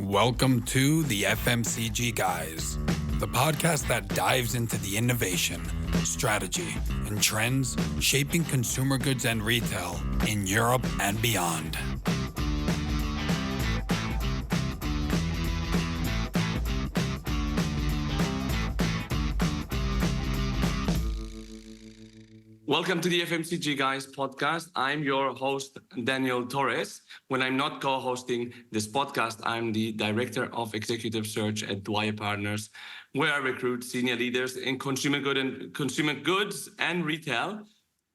Welcome to the FMCG Guys, the podcast that dives into the innovation, strategy, and trends shaping consumer goods and retail in Europe and beyond. Welcome to the FMCG Guys podcast. I'm your host, Daniel Torres. When I'm not co-hosting this podcast, I'm the Director of Executive Search at Dwyer Partners, where I recruit senior leaders in consumer goods and retail.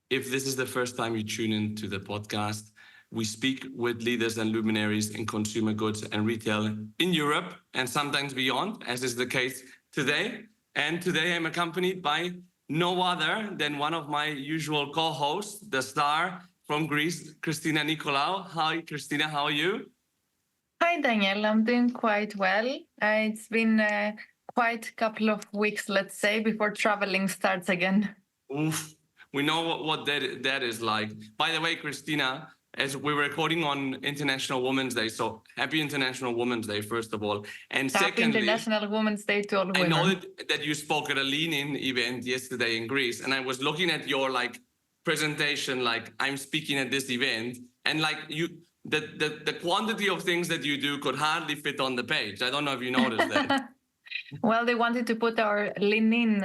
If this is the first time you tune into the podcast, we speak with leaders and luminaries in consumer goods and retail in Europe and sometimes beyond, as is the case today. And today I'm accompanied by no other than one of my usual co-hosts, the star from Greece, Christina Nicolaou. Hi, Christina, how are you? Hi, Daniel. I'm doing quite well. It's been quite a couple of weeks, let's say, before traveling starts again. Oof, we know what that is like. By the way, Christina, as we're recording on International Women's Day, so happy International Women's Day, first of all. And Happy secondly, International Women's Day to all women. I know that you spoke at a lean-in event yesterday in Greece, and I was looking at your presentation, I'm speaking at this event, and the quantity of things that you do could hardly fit on the page. I don't know if you noticed that. Well, they wanted to put our lean-in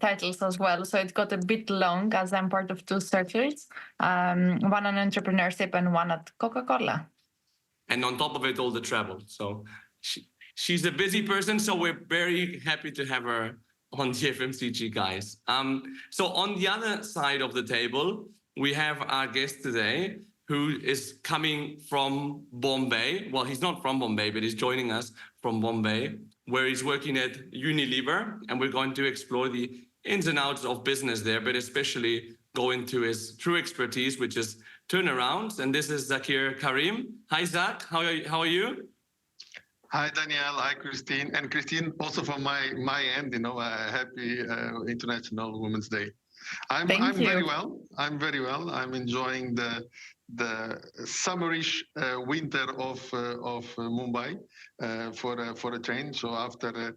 titles as well, so it got a bit long as I'm part of two circles, one on entrepreneurship and one at Coca-Cola. And on top of it, all the travel. So she's a busy person, so we're very happy to have her on the FMCG Guys. So on the other side of the table, we have our guest today, who is coming from Bombay. Well, he's not from Bombay, but he's joining us from Bombay, where he's working at Unilever, and we're going to explore the ins and outs of business there, but especially go into his true expertise, which is turnarounds. And this is Zakir Karim. Hi, Zak. How are you? Hi, Daniel. Hi, Christine. And Christine, also from my end, happy International Women's Day. I'm very well. I'm very well. I'm enjoying the summerish winter of Mumbai for a change. So after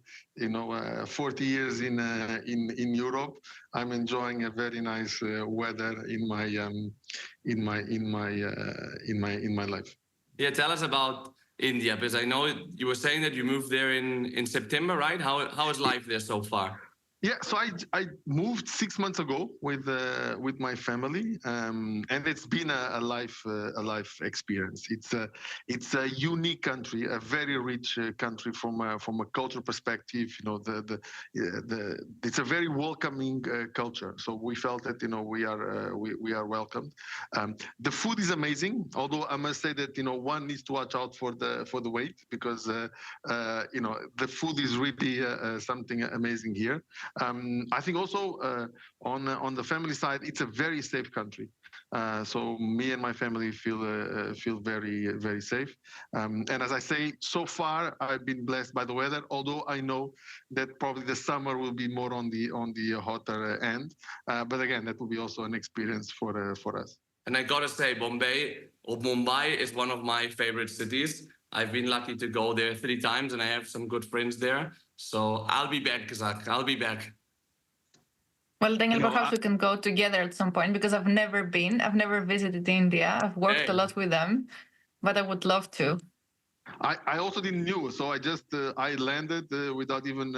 40 years in Europe, I'm enjoying a very nice weather in my life. Yeah, tell us about India, because I know you were saying that you moved there in September, right? How is life there so far? Yeah, so I moved 6 months ago with my family, and it's been a life experience. It's a unique country, a very rich country from a cultural perspective. It's a very welcoming culture. So we felt that we are welcomed. The food is amazing, although I must say that one needs to watch out for the weight, because the food is really something amazing here. I think also on the family side, it's a very safe country. So me and my family feel very, very safe. And as I say, so far I've been blessed by the weather, although I know that probably the summer will be more on the hotter end. But again, that will be also an experience for us. And I gotta say, Mumbai is one of my favorite cities. I've been lucky to go there 3 times, and I have some good friends there. So I'll be back, Zak. I'll be back. Well, Daniel, perhaps we can go together at some point, because I've never been. I've never visited India. I've worked a lot with them, but I would love to. I also didn't know, so I landed without even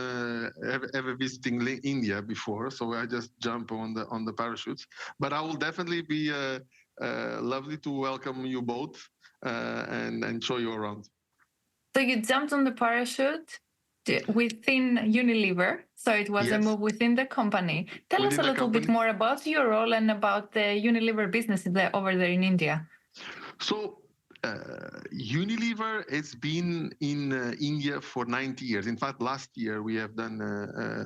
ever visiting India before. So I just jump on the parachutes. But I will definitely be lovely to welcome you both and show you around. So you jumped on the parachute within Unilever, so it was a move within the company. Tell us a little bit more about your role and about the Unilever business over there in India. So Unilever has been in India for 90 years. In fact, last year we have done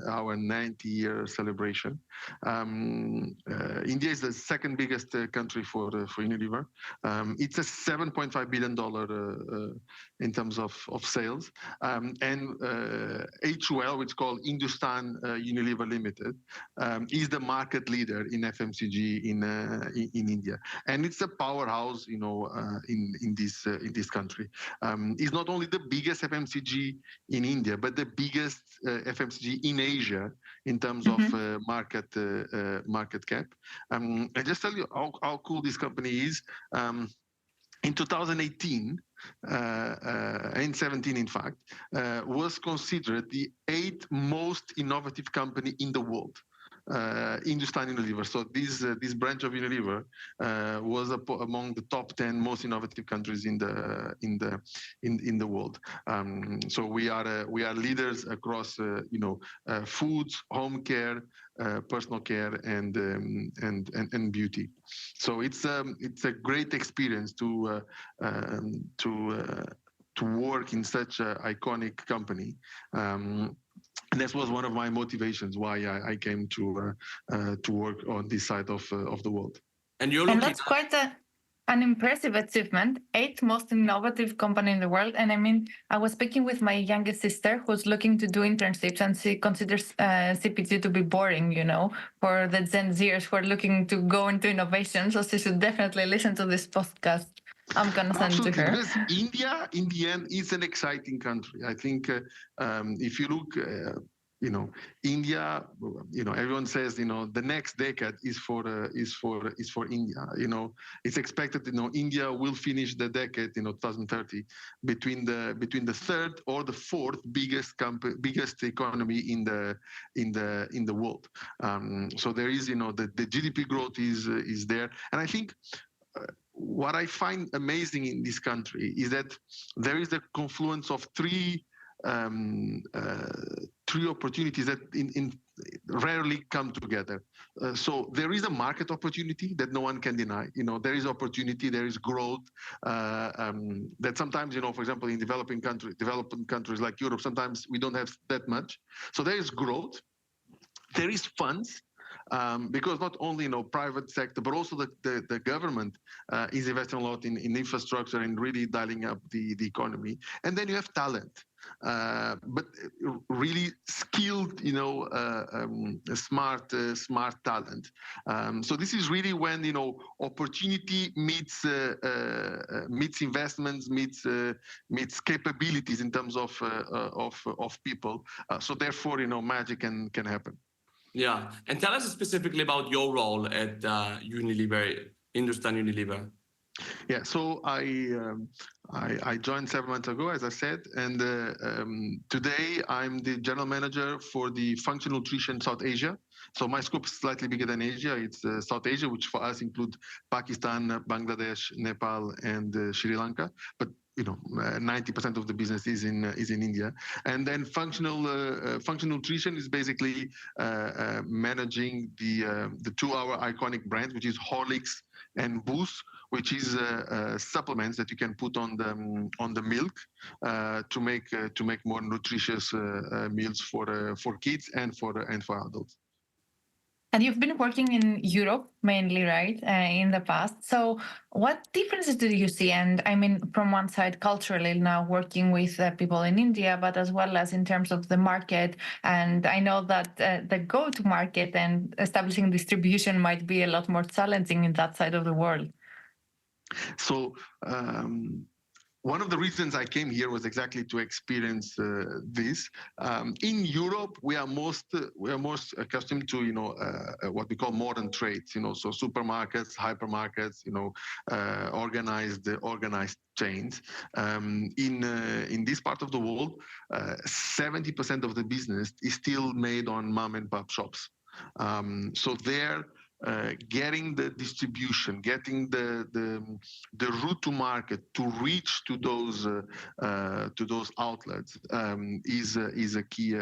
our 90-year celebration. India is the second biggest country for Unilever. It's a $7.5 billion in terms of sales. And HUL, which is called Hindustran Unilever Limited, is the market leader in FMCG in India. And it's a powerhouse, in this country. It's not only the biggest FMCG in India, but the biggest FMCG in Asia in terms of market cap. I just tell you how cool this company is. In 2018 and 17, in fact, was considered the 8th most innovative company in the world. Hindustran Unilever. So this branch of Unilever was among the top 10 most innovative countries in the world. So we are leaders across foods, home care, personal care, and beauty. So it's a great experience to work in such an iconic company. And that was one of my motivations why I came to work on this side of the world. And that's quite an impressive achievement. 8th most innovative company in the world. And I mean, I was speaking with my youngest sister who's looking to do internships, and she considers CPG to be boring, for the Gen Zers who are looking to go into innovation. So she should definitely listen to this podcast. I'm going to send to her. Because India, in the end, is an exciting country. I think if you look, India, everyone says, the next decade is for India. It's expected, India will finish the decade, 2030, between the third or the fourth biggest economy in the world. So there is, the GDP growth is there, and I think. What I find amazing in this country is that there is a confluence of three opportunities that rarely come together. So there is a market opportunity that no one can deny. There is opportunity, there is growth that sometimes, for example, in developing countries like Europe, sometimes we don't have that much. So there is growth, there is funds. Because not only private sector, but also the government is investing a lot in infrastructure and really dialing up the economy. And then you have talent, but really skilled, smart talent. So this is really when opportunity meets investments, meets capabilities in terms of people. So therefore, magic can happen. Yeah, and tell us specifically about your role at Unilever, Hindustran Unilever. Yeah, so I joined 7 months ago, as I said, and today I'm the general manager for the functional nutrition South Asia. So my scope is slightly bigger than Asia. It's South Asia, which for us include Pakistan, Bangladesh, Nepal, and Sri Lanka. But 90% of the business is in India, and then functional nutrition is basically managing the two our iconic brands, which is Horlicks and Boost, which is supplements that you can put on the milk to make more nutritious meals for kids and for adults. And you've been working in Europe mainly, right, in the past. So what differences do you see? And I mean, from one side, culturally now working with people in India, but as well as in terms of the market. And I know that the go-to-market and establishing distribution might be a lot more challenging in that side of the world. So one of the reasons I came here was exactly to experience this. In Europe, we are most accustomed to what we call modern trades. So supermarkets, hypermarkets, organized chains. In this part of the world, 70% of the business is still made on mom and pop shops. So there. Getting the distribution, getting the route to market to reach to those outlets is a key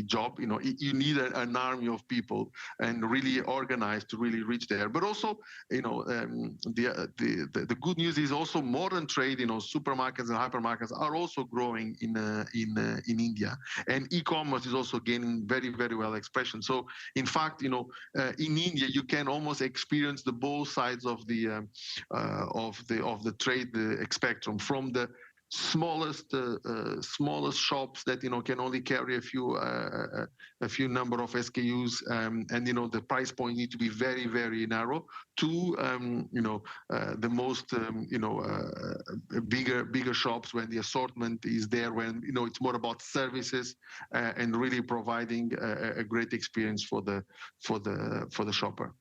job. You need an army of people and really organized to really reach there. But also, the good news is also modern trade. Supermarkets and hypermarkets are also growing in India, and e-commerce is also gaining very, very well expression. So in fact, in India, you can almost experience the both sides of the trade spectrum, from the smallest shops that can only carry a few number of SKUs, and the price point need to be very, very narrow, to the most bigger shops when the assortment is there, when it's more about services and really providing a great experience for the shopper.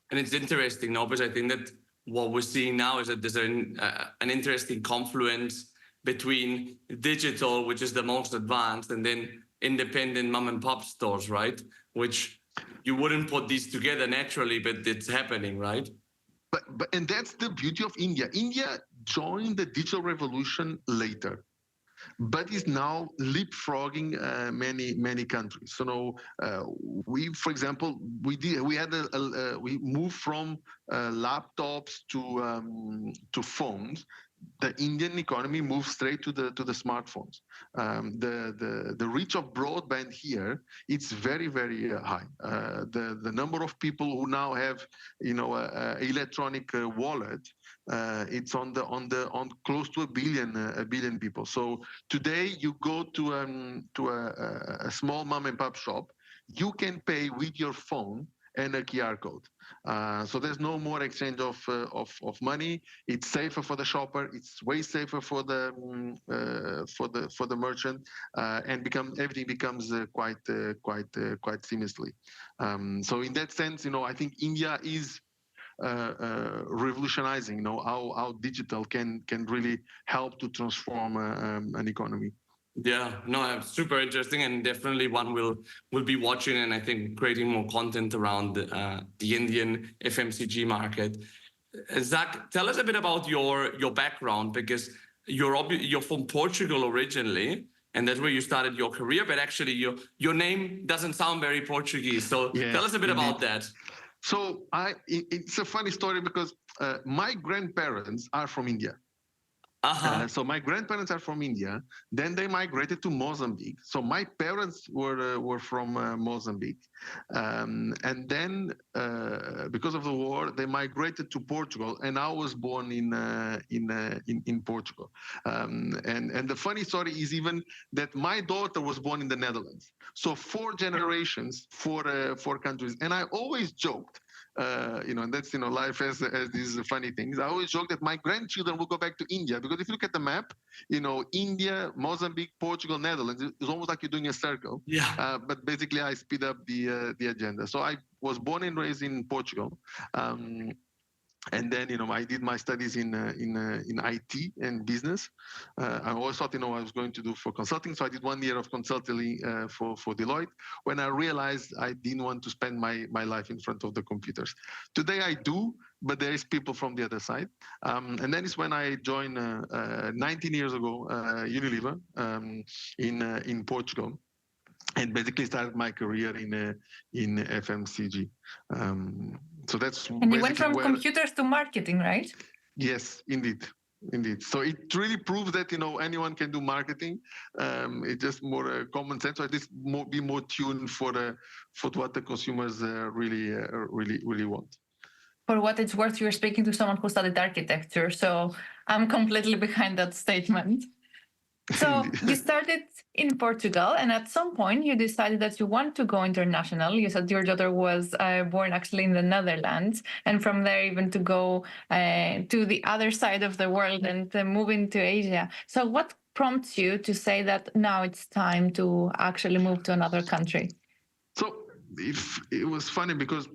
And it's interesting now, because I think that what we're seeing now is that there's an interesting confluence between digital, which is the most advanced, and then independent mom and pop stores, right? Which you wouldn't put these together naturally, but it's happening, right? And that's the beauty of India. India joined the digital revolution later, but is now leapfrogging many countries. So for example, we moved from laptops to phones. The Indian economy moves straight to the smartphones. The reach of broadband here, it's very, very high. The number of people who now have electronic wallet, it's on close to a billion people. So today you go to a small mom and pop shop, you can pay with your phone and a QR code. So there's no more exchange of money. It's safer for the shopper. It's way safer for the merchant, and everything becomes quite seamlessly. So in that sense, I think India is revolutionizing, how digital can really help to transform an economy. Yeah, no, super interesting, and definitely one will be watching, and I think creating more content around the Indian FMCG market. Zach, tell us a bit about your background, because you're from Portugal originally, and that's where you started your career. But actually, your name doesn't sound very Portuguese. So tell us a bit about that. So it's a funny story, because my grandparents are from India. So my grandparents are from India. Then they migrated to Mozambique. So my parents were from Mozambique, and then because of the war, they migrated to Portugal, and I was born in Portugal. And the funny story is even that my daughter was born in the Netherlands. So 4 generations, four countries, and I always joked. And that's life has these funny things. I always joke that my grandchildren will go back to India, because if you look at the map, India, Mozambique, Portugal, Netherlands, it's almost like you're doing a circle. Yeah. But basically, I speed up the agenda. So I was born and raised in Portugal. And then, I did my studies in IT and business. I always thought, I was going to do for consulting. So I did 1 year of consulting for Deloitte, when I realized I didn't want to spend my life in front of the computers. Today I do, but there is people from the other side. And then is when I joined 19 years ago, Unilever in Portugal, and basically started my career in FMCG. So that's. And you went from computers to marketing, right? Yes, indeed. So it really proves that anyone can do marketing. It's just more common sense, or at least be more tuned for what the consumers really want. For what it's worth, you're speaking to someone who studied architecture, so I'm completely behind that statement. So you started in Portugal, and at some point you decided that you want to go international. You said your daughter was born actually in the Netherlands, and from there even to go to the other side of the world and move into Asia. So what prompts you to say that now it's time to actually move to another country? So it was funny, because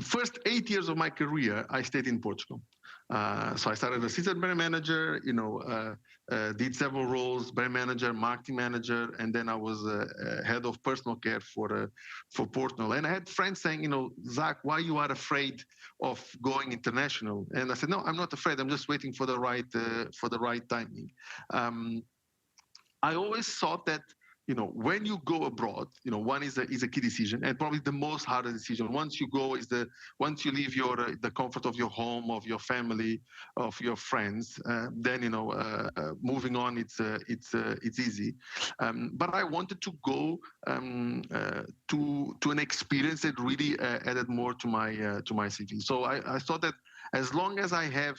first 8 years of my career, I stayed in Portugal. So I started as assistant brand manager, did several roles, brand manager, marketing manager, and then I was head of personal care for Portugal. And I had friends saying, Zach, why you are afraid of going international? And I said, no, I'm not afraid. I'm just waiting for the right timing. I always thought that, when you go abroad, one is a key decision, and probably the most hardest decision. Once you go once you leave the comfort of your home, of your family, of your friends, then moving on, it's easy. But I wanted to go to an experience that really added more to my CV. So I thought that as long as I have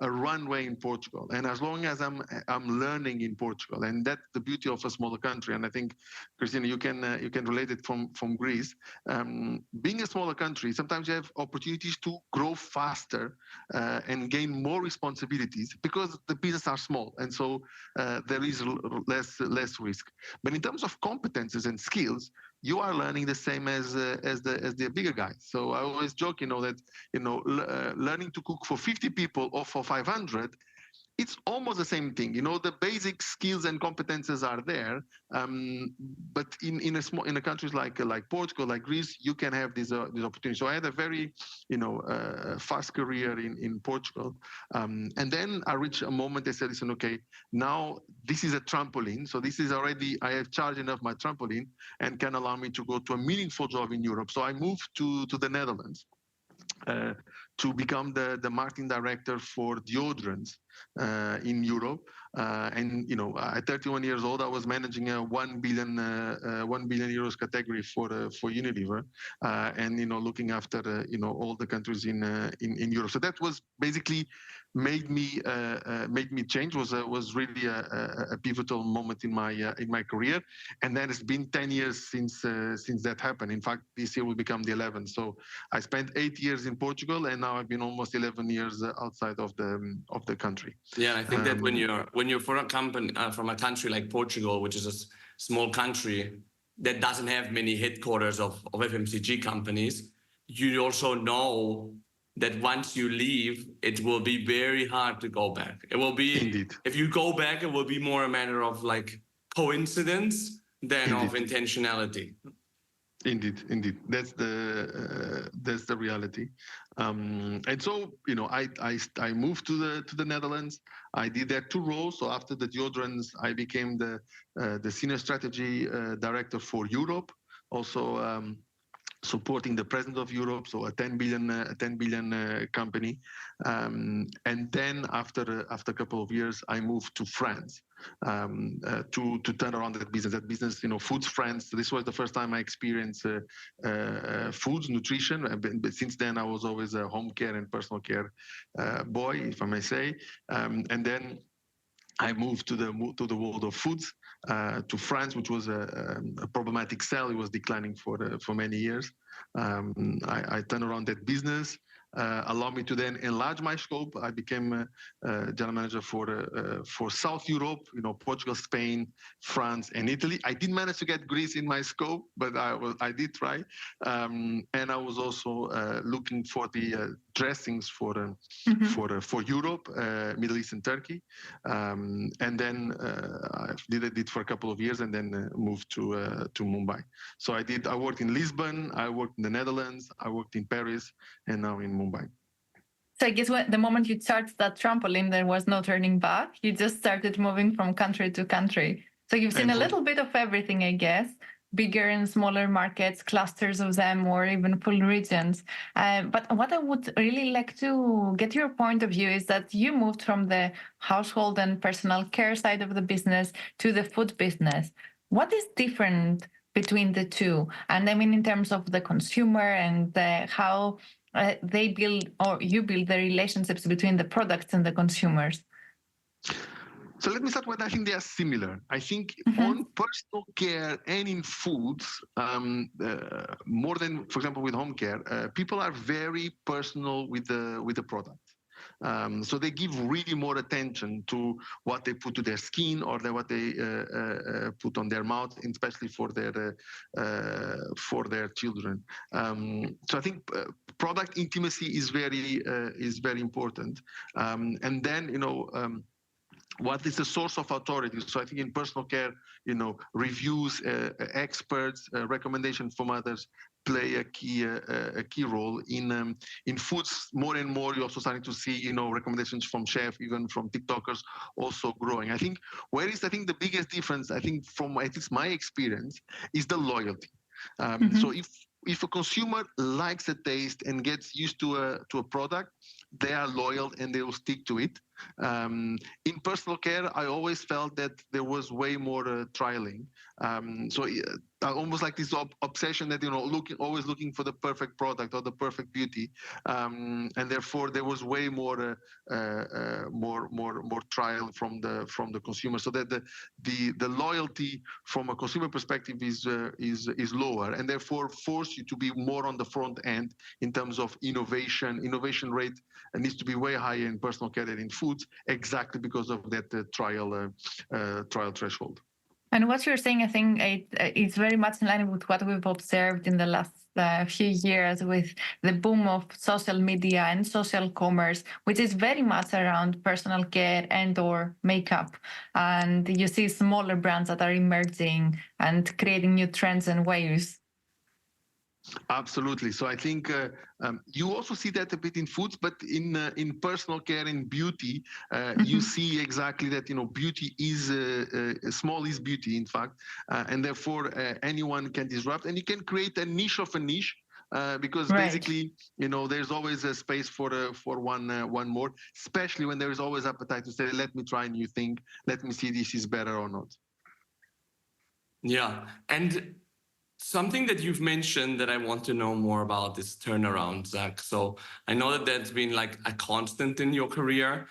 runway in Portugal. And as long as I'm learning in Portugal, and that's the beauty of a smaller country. And I think, Christina, you can relate it from Greece. Being a smaller country, sometimes you have opportunities to grow faster and gain more responsibilities because the businesses are small, and so there is less risk. But in terms of competences and skills, you are learning the same as the bigger guys. So I always joke, that learning to cook for 50 people or for 500, it's almost the same thing. The basic skills and competences are there, but in a countries like Portugal, like Greece, you can have these opportunities. So I had a very fast career in Portugal, and then I reached a moment. I said, listen, okay, now this is a trampoline. So this is already, I have charged enough my trampoline and can allow me to go to a meaningful job in Europe. So I moved to the Netherlands. To become the marketing director for deodorants in Europe. And at 31 years old, I was managing a 1 billion euros category for Unilever, and looking after all the countries in Europe. So that was basically made me change. Was really a pivotal moment in my career. And then it's been 10 years since that happened. In fact, this year will become the 11th. So I spent 8 years in Portugal, and now I've been almost 11 years outside of the country. Yeah, I think that when you're from a country like Portugal, which is a small country that doesn't have many headquarters of FMCG companies, you also know that once you leave, it will be very hard to go back. It will be, Indeed. If you go back, it will be more a matter of coincidence than Indeed. of intentionality. Indeed. That's the reality. And so, I moved to the Netherlands. I did there 2 roles. So after the deodorants, I became the senior strategy director for Europe. Also, supporting the president of Europe, so a 10 billion company. And then after a couple of years, I moved to France to turn around that business. That business, Foods France. This was the first time I experienced foods, nutrition. But since then, I was always a home care and personal care boy, if I may say. And then I moved to the world of foods, to France, which was a problematic sell. It was declining for many years. I turned around that business. Allowed me to then enlarge my scope. I became general manager for South Europe, Portugal, Spain, France, and Italy. I didn't manage to get Greece in my scope, but I did try. And I was also looking for the dressings for Europe, Middle East, and Turkey. And then I did it for a couple of years, and then moved to Mumbai. So I worked in Lisbon, I worked in the Netherlands, I worked in Paris, and now in Mumbai. So I guess the moment you started that trampoline, there was no turning back. You just started moving from country to country. So you've seen a little bit of everything, I guess. Bigger and smaller markets, clusters of them, or even full regions. But what I would really like to get your point of view is that you moved from the household and personal care side of the business to the food business. What is different between the two? And I mean, in terms of the consumer and how they build, or you build, the relationships between the products and the consumers. So let me start with, I think they are similar. I think on personal care and in foods, more than, for example, with home care, people are very personal with the product. So they give really more attention to what they put to their skin or what they put on their mouth, especially for their children. So I think product intimacy is very important. And then what is the source of authority? So I think in personal care, reviews, experts, recommendations from others play a key role. In foods, more and more you're also starting to see recommendations from chefs, even from TikTokers, also growing. I think the biggest difference, I think from at least my experience, is the loyalty. So if a consumer likes a taste and gets used to a product, they are loyal and they will stick to it. In personal care, I always felt that there was way more trialing. So almost like this obsession that always looking for the perfect product or the perfect beauty, and therefore there was way more trial from the consumer, so that the loyalty from a consumer perspective is lower, and therefore force you to be more on the front end in terms of innovation rate needs to be way higher in personal care than in foods, exactly because of that trial threshold. And what you're saying, I think it's very much in line with what we've observed in the last few years with the boom of social media and social commerce, which is very much around personal care and or makeup. And you see smaller brands that are emerging and creating new trends and waves. Absolutely. So I think you also see that a bit in foods, but in personal care and beauty, you see exactly that. Beauty is small is beauty, in fact, and therefore anyone can disrupt, and you can create a niche of a niche. Because basically, there's always a space for one more, especially when there is always appetite to say, let me try a new thing, let me see this is better or not. Yeah, and something that you've mentioned that I want to know more about is turnaround, Zach. So I know that that's been like a constant in your career.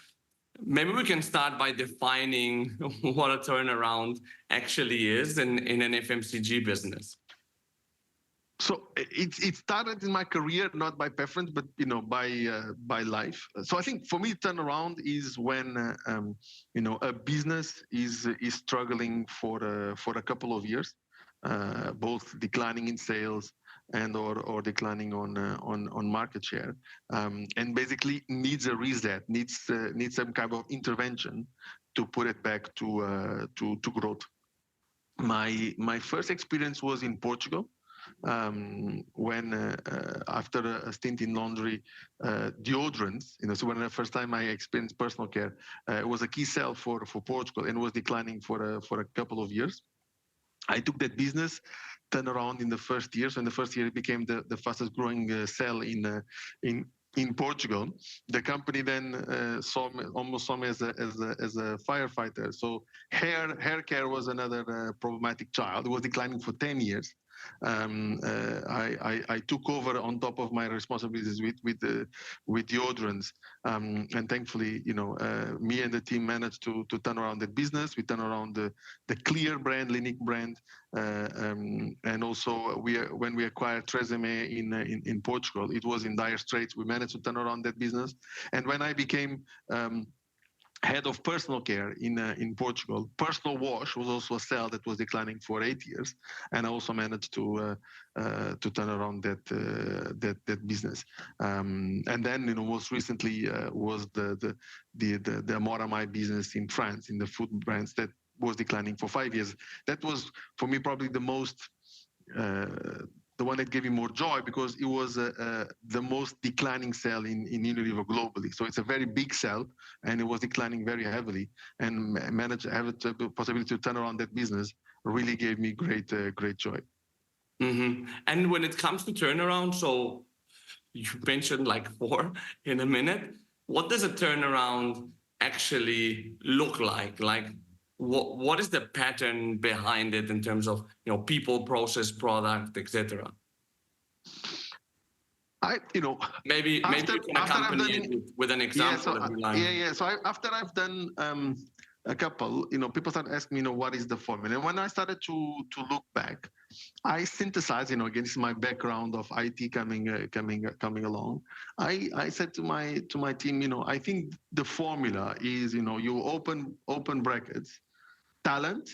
Maybe we can start by defining what a turnaround actually is in an FMCG business. So it started in my career, not by preference, but by life. So I think for me, turnaround is when a business is struggling for a couple of years, both declining in sales and or declining on market share, and basically needs a reset, needs some kind of intervention to put it back to growth. My first experience was in Portugal. When after a stint in laundry, deodorants, so when the first time I experienced personal care, it was a key sell for Portugal and was declining for a couple of years. I took that business, turned around in the first year. So in the first year, it became the fastest growing sell in Portugal. The company then almost saw me as a firefighter. So hair care was another problematic child. It was declining for 10 years. I took over on top of my responsibilities with deodorants, and thankfully, me and the team managed to turn around the business. We turned around the Clear brand, Linique brand, and also when we acquired Tresemme in Portugal, it was in dire straits. We managed to turn around that business, and when I became head of personal care in Portugal, personal wash was also a sale that was declining for 8 years, and I also managed to turn around that business. And then most recently was the Amora business in France, in the food brands, that was declining for 5 years. That was for me probably the most. The one that gave me more joy, because it was the most declining sale in Unilever globally. So it's a very big sell, and it was declining very heavily. And have the possibility to turn around that business really gave me great joy. Mm-hmm. And when it comes to turnaround, so you mentioned like 4 in a minute. What does a turnaround actually look like? Like, what is the pattern behind it in terms of people, process, product, etc.? Maybe you can accompany it with an example. So after I've done a couple, people start asking me, what is the formula? And when I started to look back, I synthesized, again, this is my background of IT coming along. I said to my team, I think the formula is, you open brackets, talent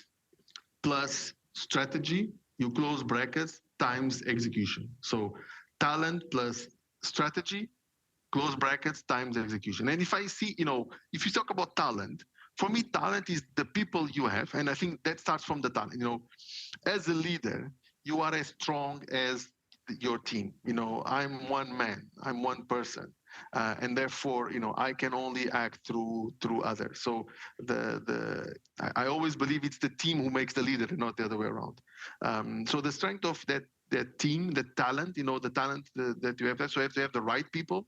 plus strategy, you close brackets, times execution. So talent plus strategy, close brackets, times execution. And if I see, if you talk about talent, for me, talent is the people you have. And I think that starts from the talent. As a leader, you are as strong as your team. I'm one man, I'm one person. And therefore, I can only act through others. So I always believe it's the team who makes the leader, and not the other way around. So the strength of that team, the talent, the talent that you have there. So you have to have the right people.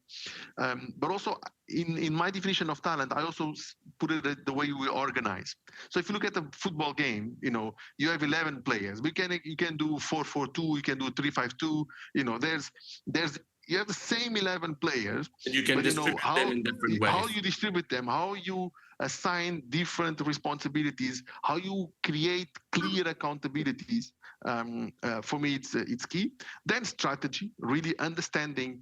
But also in my definition of talent, I also put it the way we organize. So if you look at a football game, you have 11 players. You can do 4-4-2, you can do 3-5-2. You have the same 11 players. And you can distribute them in different ways. How you distribute them, how you assign different responsibilities, how you create clear accountabilities. For me, it's key. Then strategy, really understanding,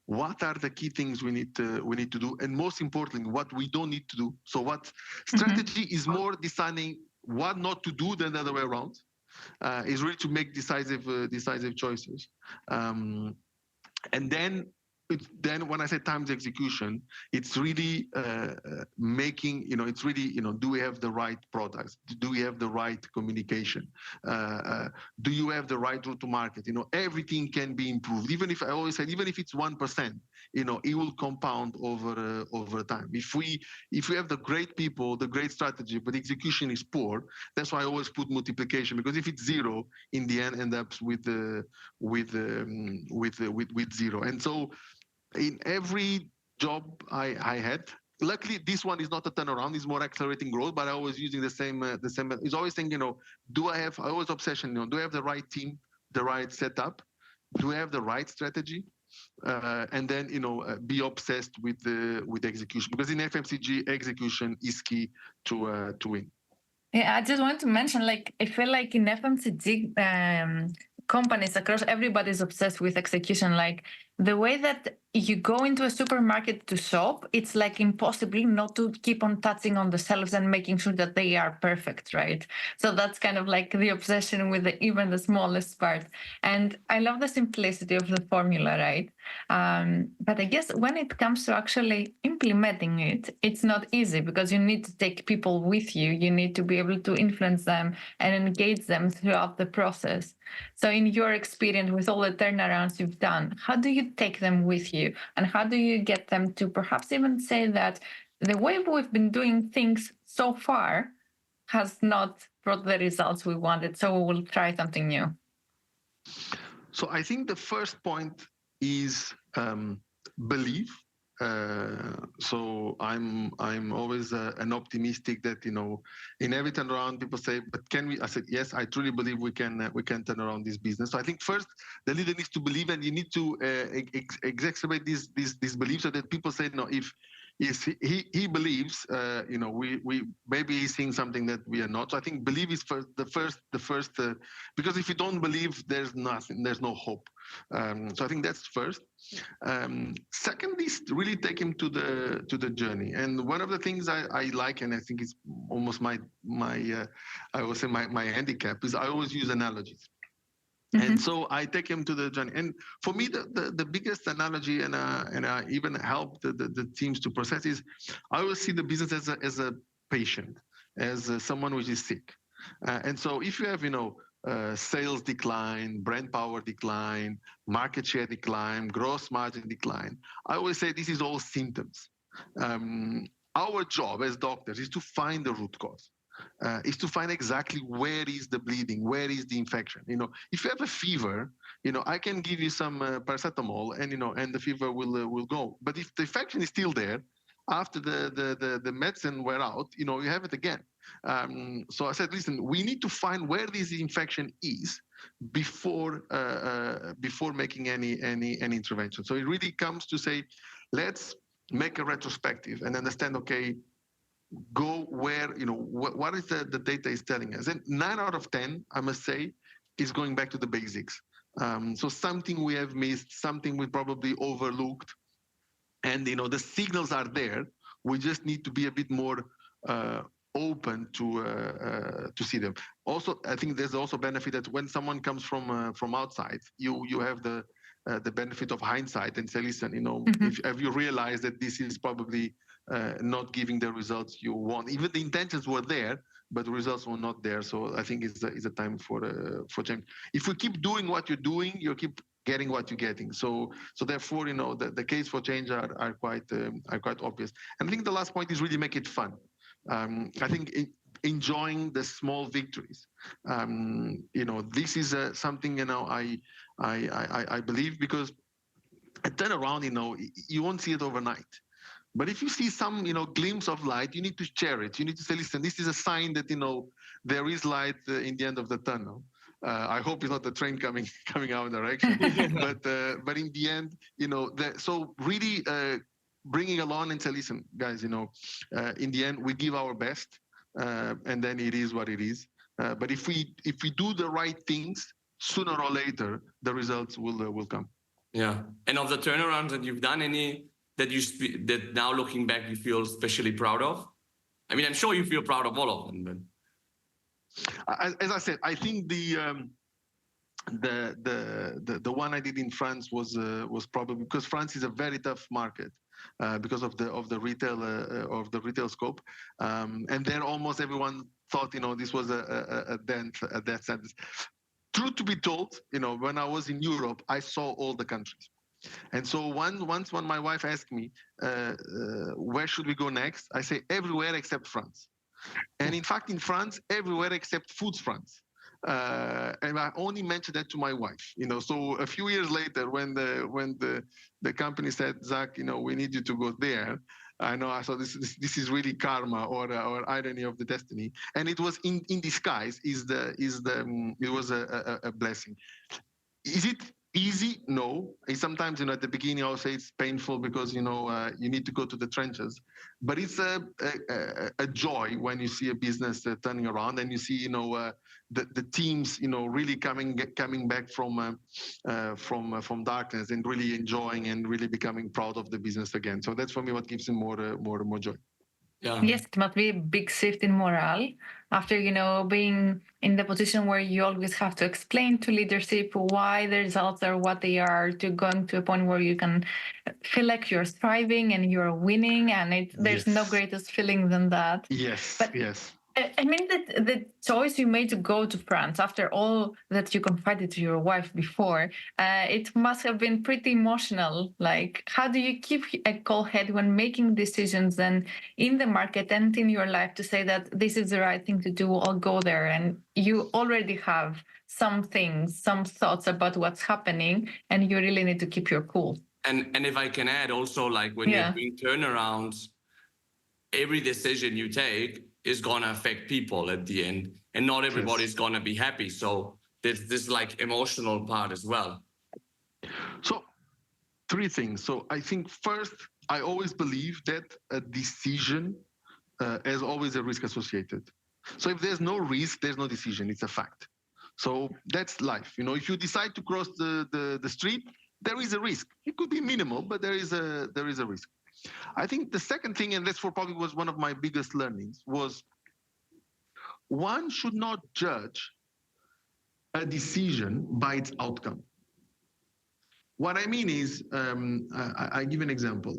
what are the key things we need to do, and most importantly, what we don't need to do. So what strategy is more deciding what not to do than the other way around. Is really to make decisive choices. And then when I say times execution, it's really making, it's really, do we have the right products? Do we have the right communication? Do you have the right route to market? Everything can be improved. Even if I always said, even if it's 1%, it will compound over time. If we have the great people, the great strategy, but execution is poor, that's why I always put multiplication, because if it's zero, in the end, ends up with zero. And so in every job I had, luckily this one is not a turnaround, it's more accelerating growth, but I was using the same. It's always saying, I always obsession, do I have the right team, the right setup? Do I have the right strategy? And then, be obsessed with execution, because in FMCG, execution is key to win. Yeah, I just want to mention, I feel like in FMCG companies across, everybody's obsessed with execution. Like the way that you go into a supermarket to shop, it's like impossible not to keep on touching on the shelves and making sure that they are perfect, right? So that's kind of like the obsession with even the smallest part. And I love the simplicity of the formula, right? But I guess when it comes to actually implementing it, it's not easy, because you need to take people with you. You need to be able to influence them and engage them throughout the process. So in your experience with all the turnarounds you've done, how do you take them with you? And how do you get them to perhaps even say that the way we've been doing things so far has not brought the results we wanted, so we will try something new? So I think the first point is belief. So I'm always an optimistic that in every turnaround people say, but can we? I said yes, I truly believe we can turn around this business. So I think first the leader needs to believe, and you need to exacerbate this belief, so that people say, no, if he believes, we maybe he's seeing something that we are not. So I think believe is the first, because if you don't believe, there's nothing, there's no hope. So I think that's first. Second is really take him to the journey. And one of the things I like, and I think it's almost my I would say my handicap, is I always use analogies. Mm-hmm. And so I take him to the journey. And for me, the biggest analogy, and I even help the teams to process, is I always see the business as a patient, as someone which is sick. And so if you have, sales decline, brand power decline, market share decline, gross margin decline, I always say this is all symptoms. Our job as doctors is to find the root cause. Is to find exactly where is the bleeding, where is the infection. If you have a fever, I can give you some paracetamol, and the fever will go. But if the infection is still there after the medicine wear out, you have it again. So I said, listen, we need to find where this infection is before making any intervention. So it really comes to say, let's make a retrospective and understand, okay, go where, what is the data is telling us. And 9 out of 10, I must say, is going back to the basics. So something we have missed, something we probably overlooked, and the signals are there. We just need to be a bit more open to see them. Also, I think there's also benefit that when someone comes from outside, you have the benefit of hindsight and say, listen, mm-hmm. If you realize that this is probably not giving the results you want, even the intentions were there, but the results were not there. So I think it's a time for change. If we keep doing what you're doing, you keep getting what you're getting. So therefore, the case for change are quite obvious. And I think the last point is really make it fun. I think enjoying the small victories. This is something I believe, because a turnaround, you won't see it overnight. But if you see some, glimpse of light, you need to share it. You need to say, listen, this is a sign that, there is light in the end of the tunnel. I hope it's not the train coming our direction. but in the end, so really bringing along and say, listen, guys, in the end, we give our best, and then it is what it is. But if we do the right things, sooner or later, the results will come. Yeah. And of the turnarounds that you've done, any that that now looking back you feel especially proud of? I mean, I'm sure you feel proud of all of them, but as I said, I think the one I did in France was probably because France is a very tough market because of the retail scope, and then almost everyone thought this was a death sentence. Truth to be told, when I was in Europe, I saw all the countries. And so once when my wife asked me, where should we go next? I say everywhere except France. And in fact, in France, everywhere except Foods France. And I only mentioned that to my wife. So a few years later, when the company said, Zach, we need you to go there, I know I thought this is really karma or irony of the destiny, and it was in disguise. It was a blessing. Is it easy? No. Sometimes at the beginning I'll say it's painful because you need to go to the trenches, but it's a joy when you see a business turning around and you see the teams really coming back from darkness and really enjoying and really becoming proud of the business again. So that's for me what gives me more joy. Yeah. Yes, it must be a big shift in morale after, being in the position where you always have to explain to leadership why the results are what they are, to going to a point where you can feel like you're thriving and you're winning, and there's no greatest feeling than that. Yes, but yes. I mean, that the choice you made to go to France after all that you confided to your wife before, it must have been pretty emotional. Like, how do you keep a cool head when making decisions and in the market and in your life to say that this is the right thing to do, I'll go there, and you already have some thoughts about what's happening, and you really need to keep your cool. And if I can add also, like when you're doing turnarounds, every decision you take is going to affect people at the end, and not everybody's going to be happy. So there's this like emotional part as well. So 3 things. So I think first, I always believe that a decision has always a risk associated. So if there's no risk, there's no decision. It's a fact. So that's life. If you decide to cross the street, there is a risk. It could be minimal, but there is a risk. I think the second thing, and that's probably was one of my biggest learnings, was one should not judge a decision by its outcome. What I mean is, I give an example.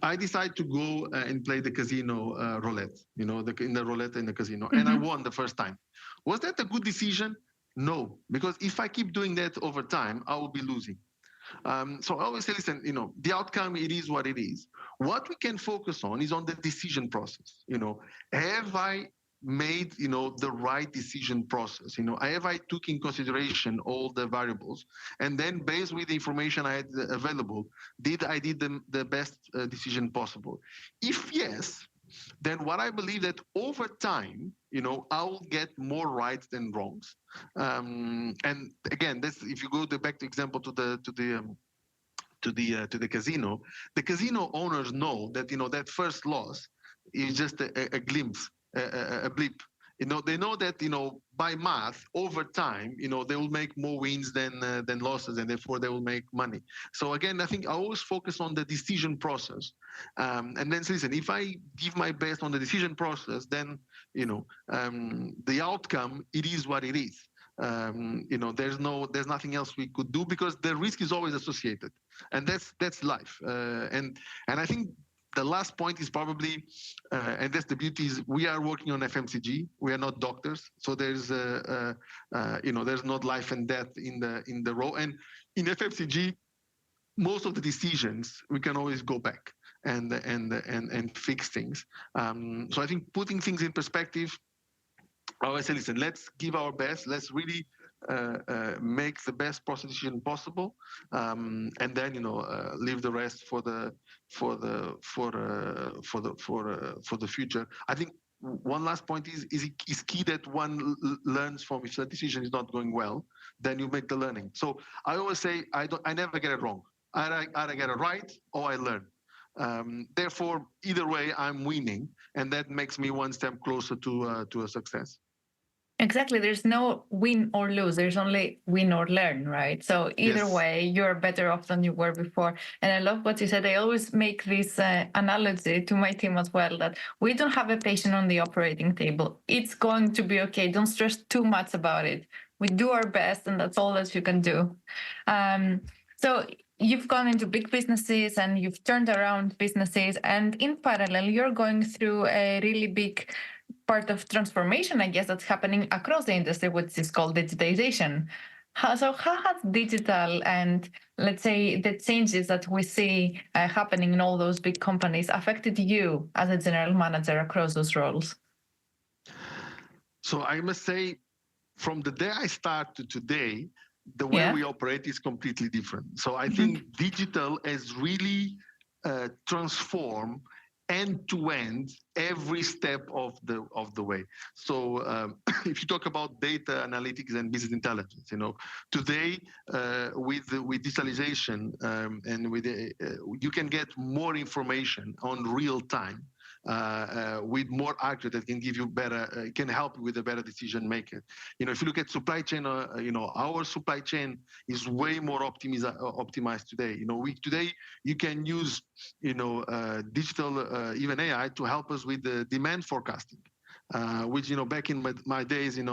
I decided to go and play the casino roulette, in the roulette in the casino, and I won the first time. Was that a good decision? No, because if I keep doing that over time, I will be losing. So I always say, listen, the outcome, it is what it is. What we can focus on is on the decision process. Have I made, the right decision process? Have I took in consideration all the variables? And then based with the information I had available, I did the best decision possible? If yes, then what I believe that over time, I will get more rights than wrongs. And again, if you go back to example to the casino, the casino owners know that that first loss is just a glimpse, a blip. They know that by math over time, they will make more wins than losses, and therefore they will make money. So again, I think I always focus on the decision process, and then listen. If I give my best on the decision process, then the outcome, it is what it is. There's nothing else we could do because the risk is always associated, and that's life. And I think the last point is probably, and that's the beauty, is we are working on FMCG. We are not doctors, so there's there's not life and death in the role. And in FMCG, most of the decisions we can always go back. and fix things. So I think putting things in perspective, I always say, listen, let's give our best. Let's really make the best proposition possible, and then leave the rest for the future. I think one last point is key, that one learns from, if the decision is not going well, then you make the learning. So I always say I never get it wrong. Either get it right or I learn. Therefore, either way, I'm winning, and that makes me one step closer to a success. Exactly. There's no win or lose. There's only win or learn, right? So either way, you're better off than you were before. And I love what you said. I always make this analogy to my team as well, that we don't have a patient on the operating table. It's going to be okay. Don't stress too much about it. We do our best, and that's all that you can do. So you've gone into big businesses and you've turned around businesses. And in parallel, you're going through a really big part of transformation, I guess, that's happening across the industry, which is called digitization. So how has digital and, let's say, the changes that we see happening in all those big companies affected you as a general manager across those roles? So I must say, from the day I start to today, the way we operate is completely different. So I think digital has really transformed end-to-end every step of the way. So if you talk about data analytics and business intelligence, today with digitalization and with you can get more information on real time. With more accurate, that can give you better, can help you with a better decision maker. If you look at supply chain, our supply chain is way more optimized today. Today you can use, digital, even AI, to help us with the demand forecasting. Which back in my days, it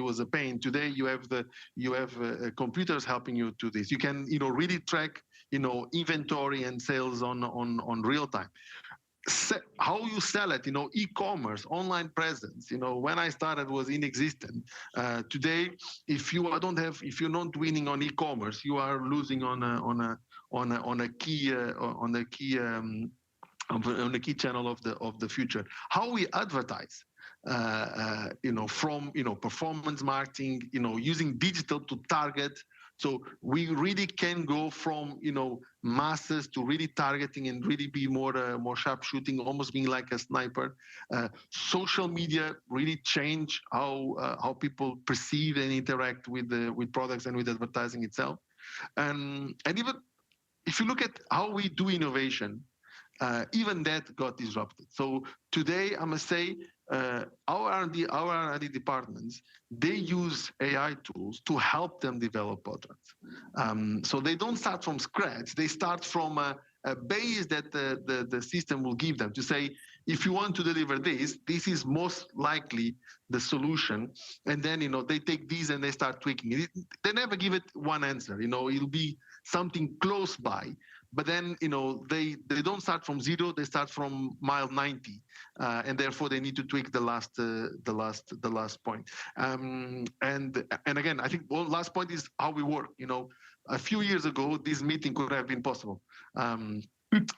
was a pain. Today you have computers helping you to this. You can really track inventory and sales on real time. How you sell it, e-commerce, online presence. When I started was inexistent. Today, if you're not winning on e-commerce, you are losing on a key channel of the future. How we advertise, from performance marketing, using digital to target. So we really can go from masses to really targeting and really be more sharp shooting, almost being like a sniper. Social media really change how people perceive and interact with products and with advertising itself. And even if you look at how we do innovation, even that got disrupted. So today, I must say, our R&D departments, they use AI tools to help them develop products. So they don't start from scratch. They start from a base that the system will give them to say, if you want to deliver this is most likely the solution. And then, they take these and they start tweaking it. They never give it one answer. It'll be something close by. But then, they don't start from zero; they start from mile 90, and therefore they need to tweak the last point. And again, I think one last point is how we work. A few years ago, this meeting could have been possible.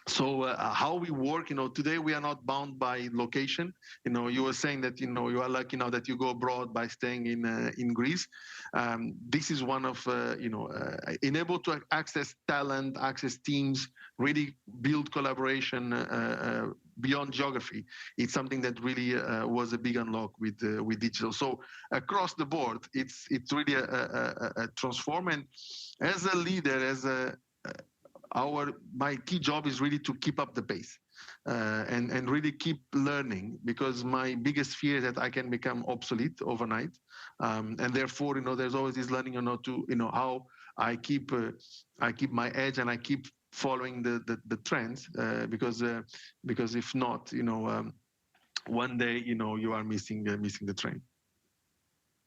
So how we work, today we are not bound by location. You were saying that you are lucky now that you go abroad by staying in Greece. This is one of enable to access talent, access teams, really build collaboration beyond geography. It's something that really was a big unlock with digital. So across the board, it's really a transform. And as a leader, my key job is really to keep up the pace and really keep learning, because my biggest fear is that I can become obsolete overnight, and therefore there's always this learning how I keep my edge and I keep following the trends, because if not, one day you are missing the train.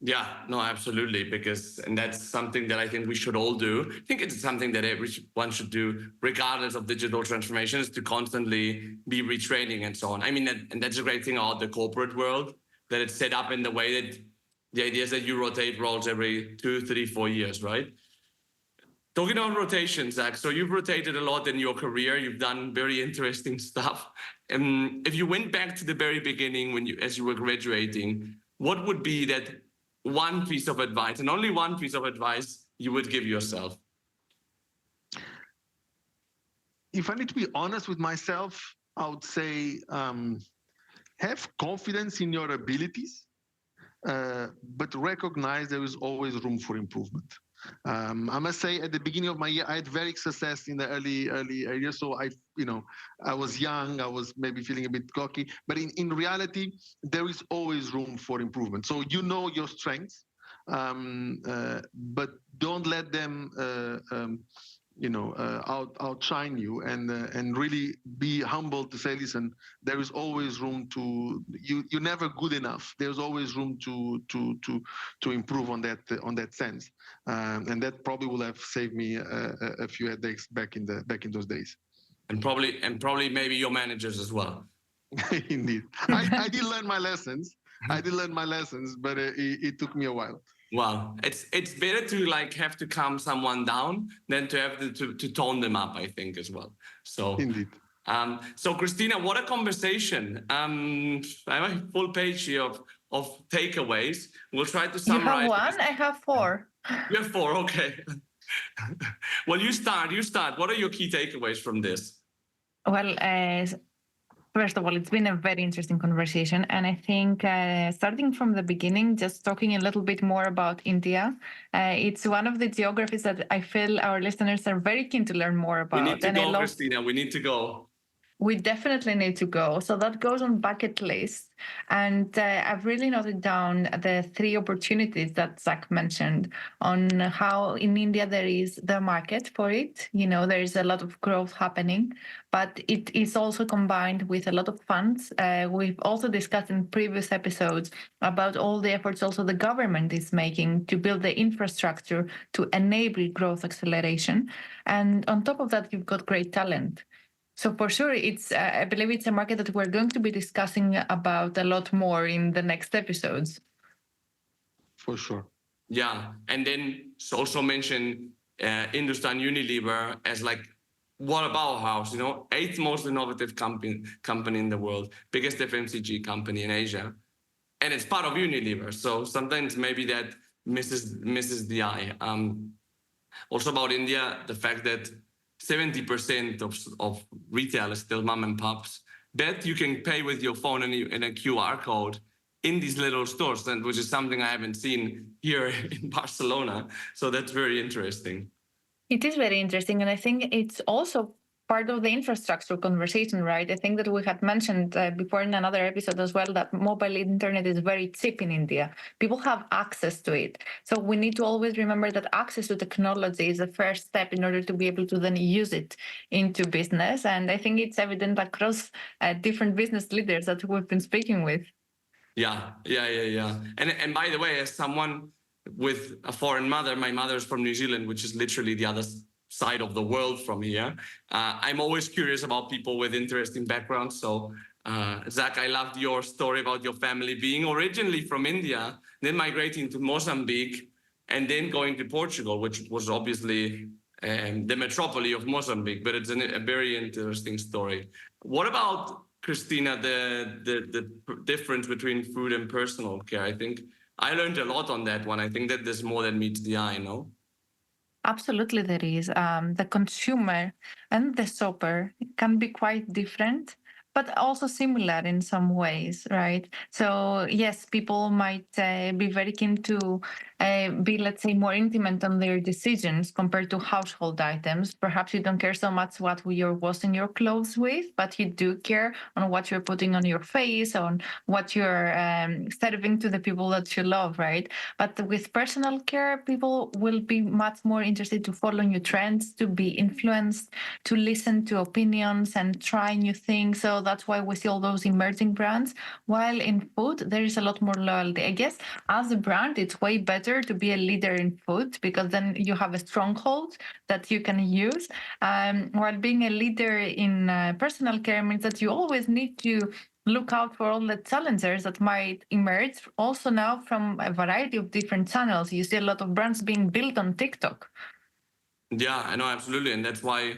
Yeah, no, absolutely. And that's something that I think we should all do. I think it's something that everyone should do, regardless of digital transformation, is to constantly be retraining and so on. I mean, and that's a great thing about the corporate world, that it's set up in the way that the idea is that you rotate roles every 2, 3, 4 years, right? Talking about rotation, Zach, so you've rotated a lot in your career. You've done very interesting stuff. And if you went back to the very beginning as you were graduating, what would be that one piece of advice, and only one piece of advice, you would give yourself? If I need to be honest with myself, I would say have confidence in your abilities, but recognize there is always room for improvement. I must say, at the beginning of my year, I had very success in the early years. So I was young, I was maybe feeling a bit cocky, but in reality, there is always room for improvement. So you know your strengths, but don't let them outshine you, and really be humble to say, listen, there is always room to you're never good enough. There's always room to improve on that sense, and that probably will have saved me a few headaches back in those days. And probably maybe your managers as well. Indeed, I did learn my lessons. But it took me a while. Wow, it's better to have to calm someone down than to have to tone them up, I think, as well. So indeed. So Christina, what a conversation! I have a full page here of takeaways. We'll try to summarize. You have one. I have four. You have four. Okay. Well, you start. What are your key takeaways from this? Well, first of all, it's been a very interesting conversation. And I think starting from the beginning, just talking a little bit more about India, it's one of the geographies that I feel our listeners are very keen to learn more about. We need to go, Christina. We need to go. We definitely need to go. So that goes on bucket list. And I've really noted down the three opportunities that Zach mentioned on how in India there is the market for it. There is a lot of growth happening, but it is also combined with a lot of funds. We've also discussed in previous episodes about all the efforts also the government is making to build the infrastructure to enable growth acceleration. And on top of that, you've got great talent. So for sure, I believe it's a market that we're going to be discussing about a lot more in the next episodes. For sure. Yeah, and then also mention Hindustran Unilever as what a powerhouse, 8th most innovative company in the world, biggest FMCG company in Asia, and it's part of Unilever. So sometimes maybe that misses the eye. Also about India, the fact that 70% of retail is still mom and pops. Bet you can pay with your phone and a QR code in these little stores, which is something I haven't seen here in Barcelona. So that's very interesting. It is very interesting. And I think it's also part of the infrastructure conversation, right? I think that we had mentioned before in another episode as well that mobile internet is very cheap in India. People have access to it. So we need to always remember that access to technology is the first step in order to be able to then use it into business. And I think it's evident across different business leaders that we've been speaking with. Yeah. And by the way, as someone with a foreign mother, my mother's from New Zealand, which is literally the other side of the world from here. I'm always curious about people with interesting backgrounds. So, Zach, I loved your story about your family being originally from India, then migrating to Mozambique, and then going to Portugal, which was obviously the metropolis of Mozambique. But it's a very interesting story. What about, Christina, the difference between food and personal care? I think I learned a lot on that one. I think that there's more than meets the eye, no? Absolutely, there is. The consumer and the shopper can be quite different, but also similar in some ways, right? So yes, people might be very keen to be, let's say, more intimate on their decisions compared to household items. Perhaps you don't care so much what you're washing your clothes with, but you do care on what you're putting on your face, on what you're serving to the people that you love, right? But with personal care, people will be much more interested to follow new trends, to be influenced, to listen to opinions and try new things. So that's why we see all those emerging brands. While in food, there is a lot more loyalty. I guess as a brand, it's way better to be a leader in food because then you have a stronghold that you can use. While being a leader in personal care means that you always need to look out for all the challengers that might emerge also now from a variety of different channels. You see a lot of brands being built on TikTok. Yeah, I know, absolutely. And that's why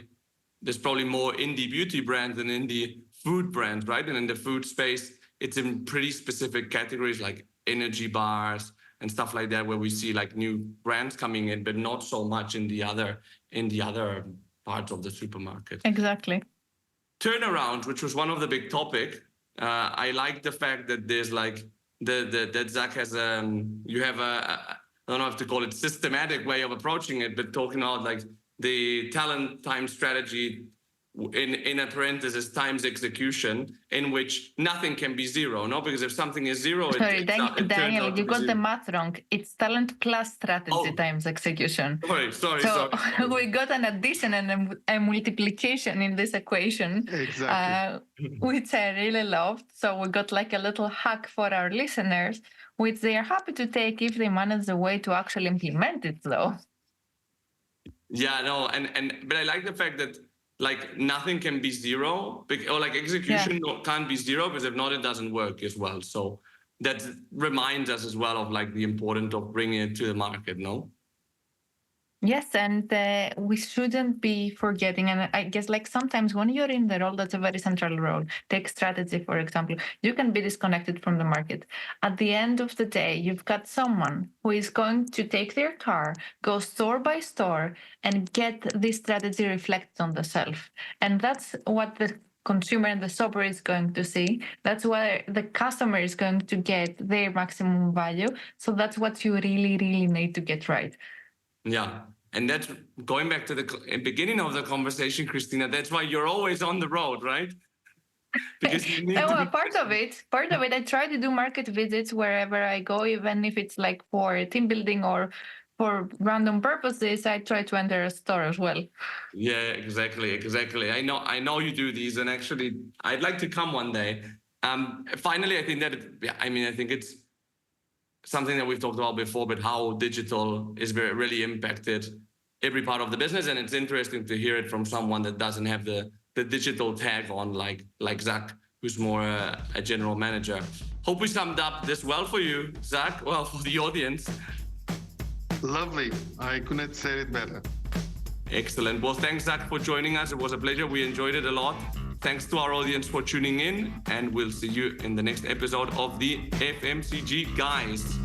there's probably more indie beauty brands than indie food brands, right? And in the food space, it's in pretty specific categories like energy bars and stuff like that, where we see like new brands coming in, but not so much in the other parts of the supermarket. Exactly. Turnaround, which was one of the big topic. I like the fact that there's like that Zach has you have a I don't know if to call it systematic way of approaching it, but talking about like the talent time strategy in a parenthesis times execution, in which nothing can be zero, no? Because if something is zero, Sorry, it Daniel, you got the math wrong. It's talent plus strategy times execution. Sorry. We got an addition and a multiplication in this equation, which I really loved. So we got like a little hack for our listeners, which they are happy to take if they manage the way to actually implement it, though. Yeah, no, but I like the fact that like nothing can be zero, or like execution can't be zero, because if not, it doesn't work as well. So that reminds us as well of like the importance of bringing it to the market, no? Yes, and we shouldn't be forgetting, and I guess like sometimes when you're in the role, that's a very central role. Take strategy, for example. You can be disconnected from the market. At the end of the day, you've got someone who is going to take their car, go store by store, and get this strategy reflected on the shelf. And that's what the consumer and the shopper is going to see. That's where the customer is going to get their maximum value. So that's what you really, really need to get right. Yeah. And that's going back to the beginning of the conversation, Christina. That's why you're always on the road, right? Because you need part of it, I try to do market visits wherever I go, even if it's like for team building or for random purposes. I try to enter a store as well. Yeah, exactly. I know you do these, and actually, I'd like to come one day. Finally, I think it's something that we've talked about before, but how digital is really impacted every part of the business. And it's interesting to hear it from someone that doesn't have the digital tag on, like Zach, who's more a general manager. Hope we summed up this well for you, Zach, well, for the audience. Lovely. I couldn't say it better. Excellent. Well, thanks, Zach, for joining us. It was a pleasure. We enjoyed it a lot. Thanks to our audience for tuning in, and we'll see you in the next episode of the FMCG Guys.